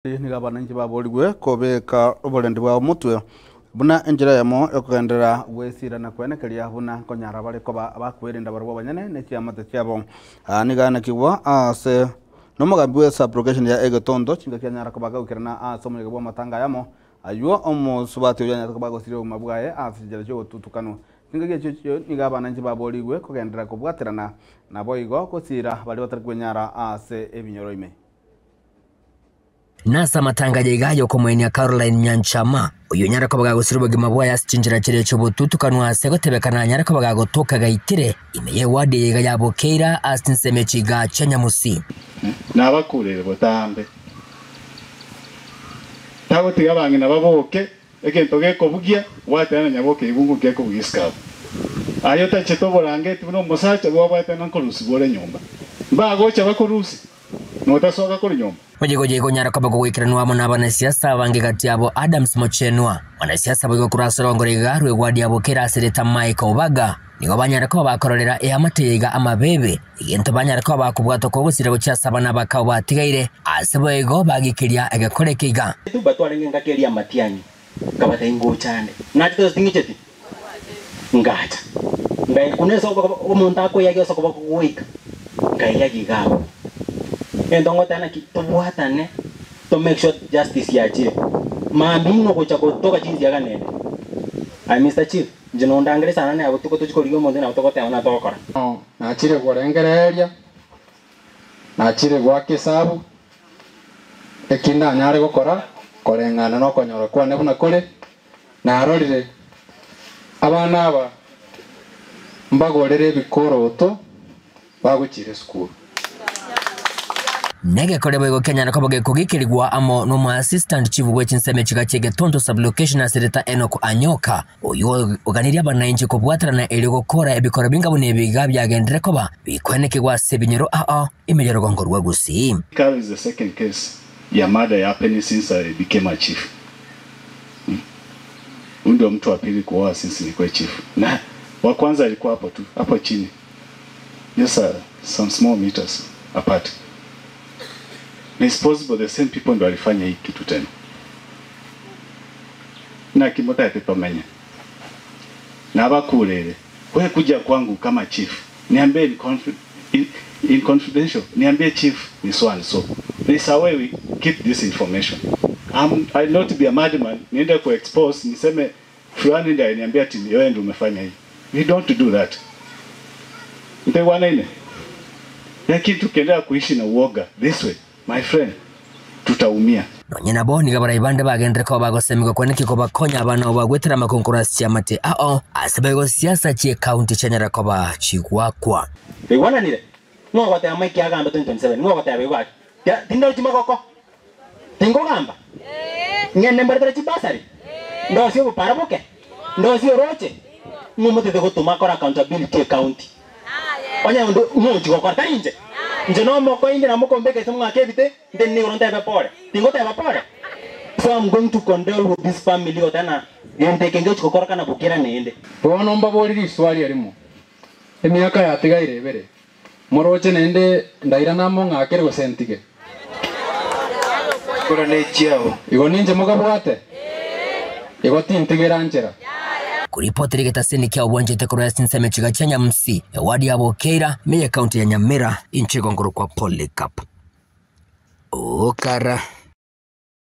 Niga bananchi baboligwe kobeka obolendi bwa mutwe buna enjira yamo okugendera gwesira na kwenekeria buna konyara bali koba bakwirinda barwo banyene ne cyamate cyabo niga nakibwa ase nomugambi we subrogation ya Egetondo chinga kyanyara kobaga ukirana asomwe bwa matanga yamo aywo omusubati yanyara kobaga sire mabwaye afijera cyo tutukano ninga cyo niga bananchi baboligwe kogendera kobwaterana nabo igo kosira bali batari kwenyara ase ebinyoro ime Nasa matangaje igayo komweni ya Caroline Nyanchama uyu nyara kobaga gusira bugima bwa yasinjira kire cyo bututukanwa segotebekana nyara kobaga gotoka gaitire imeye wade yiga yabokeira asinseme chiga chanyamusi nabakurere botambe tawo tigabange nababoke ekento geko bugia watana nyaboke ibungu geko bugiska ayo tacheto borange tuno mosacha bwa watana nkolusi bole nyumba mbagocha bakorusi notasoka kuri nyumba Mujego nyara kobago wikiranwa mona banasiasa bange gati yabo Adams Mochenwa banasiasa bwo kurasoro ngorega rwe gwadi yabo kera sereta Michael Baga nigo banyara ko bakororera eyamateyega amabebe igento banyara ko bakubwato ko gusira bucyasa bana bakao batigaire asebego bagikiria agakorekiga tubatware ngakeria matiani kabata ingo cyane natito stingiceti ngata ngai kunesa umuntu ako yage soko bakuwika ngai yagigabo Endongo tana kitobuhatane to make sure justice yache. Mambingo ko chako toka chinzi yaga nene. Mr. Chief, jino ndangere sana ne abutuko tuchikorigo monde na utoko tana tokora. Na chire gorengereria. Na chire gwake sabu. Ekinda nyare gukora korengana no konyora kwa ne buna kore. Na arorire abana aba mbagorere bikoroto baguchire school. Nege korebo ego Kenya na koboge kugikirigwa amo no assistant chief wechinseme chiga Egetondo sublocation asereta Enoch Anyoka uyu oganiria bananchi kubwatara na eligo kora ebikora binga bune biga byagendere koba bikwenekegwa sebinyero imejero gongorwa gusi. Carol is the second case ya mada ya happened since I became a chief. Ndio mtu wa pili kuoa since nilikuwa chief. Na wa kwanza alikuwa hapo tu, hapo chini. Just some small meters apart. It's possible the same people ndo walifanya hii kitu tena. Na kimota ya pepa menya. Na abakurere. Wewe kuja kwangu kama chief. Niambie in confidential. Niambie chief ni so and so. This how we keep this information. I not be a madman. Niende ku expose niseme fulani ndiye niambia ati wewe ndio umefanya hii. We don't do that. Ndio wanaine. Lakini tukiendelea kuishi na uoga this way. My friend, tutaumia. Nonyina bo ni gabara ibande bagendere ko bagosemigo kweneki ko bakonya abana obagwetera makonkurasi yamate asebego siasa chie county chanyara ko ba chigwakwa. Bewana nile. Ngo gote amaki agamba 2027. Ngo gote abegwa. Tindo chimagoko. Tingo gamba. Ngene mbere chibasari. Ndo sio paraboke. Ndo sio roche. Ngomote de gotuma kora accountability county. Onya ndo ngo chigoko tarinje. Njeno moko inde na moko mbeke tumunga kebite then ni uronda evapore tingo ta evapore. So I'm going to condole with this family otana yende kenge chikokora kana bukira nende bono mbaboriri swali arimo emyaka yatigaire ibere moroche nende ndaira namo ngakere go sentige kora ne chiao igo ninje mugabwate igo tintigera njera kuripoti rigetaseni kia ubwanjete kura sinseme chiga Chanyamusi wadi yabokeira meye county ya Nyamira inchigongoro kwa Polycarp Okara.